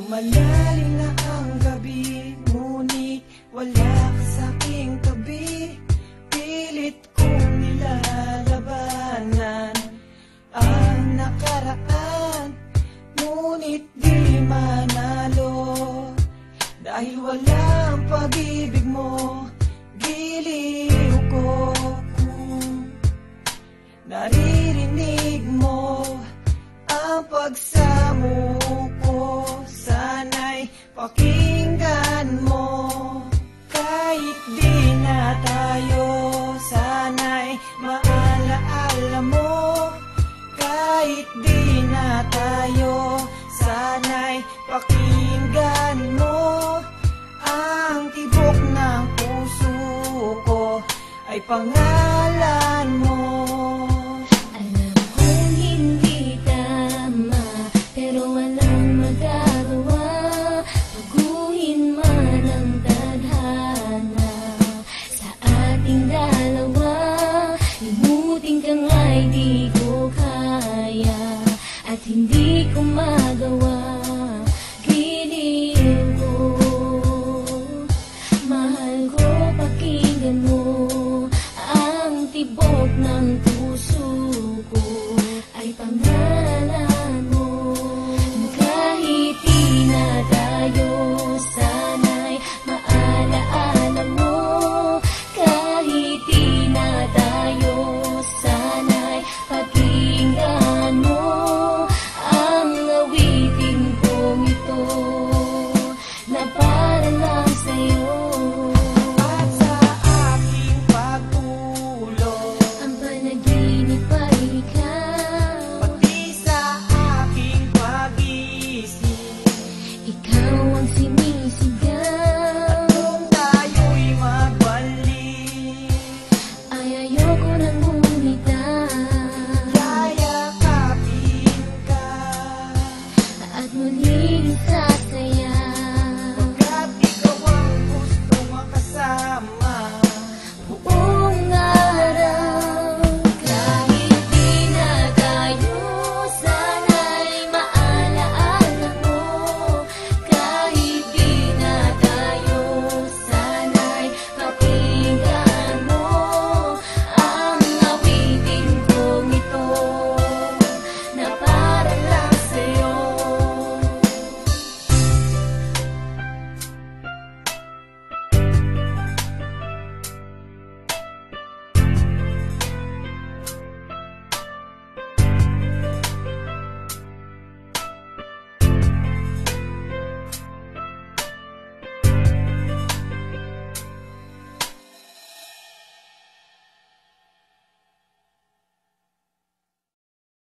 Lumalalim na ang gabi, ngunit wala ka sa'king tabi. Pilit kong nilalabanan ang nakaraan, ngunit di manalo. Dahil walang pag-ibig mo, giliw ko kung naririnig mo ang pagsamo ko. Sana'y pakinggan mo, kahit di na tayo. Sana'y maalaala mo, kahit di na tayo. Sana'y pakinggan mo ang tibok ng puso ko, ay pangalan mo. Alam kong hindi tama, pero walang magagawa. Baguhin man ang tadhana sa ating dalawa. Limutin ka nga'y di ko kaya, at hindi ko magawa. Giliw ko, mahal ko, pakinggan mo ang tibok ng puso ko, ay pangalan mo. Kahit di na tayo, sana'y maalaala mo. Kahit di na tayo, sana'y pakinggan mo ang awitin kong ito, na para lang sa'yo. At sa aking pagtulog, Ang panaginip ay ikaw, pati sa aking pag-isip, ikaw ang sinisigaw.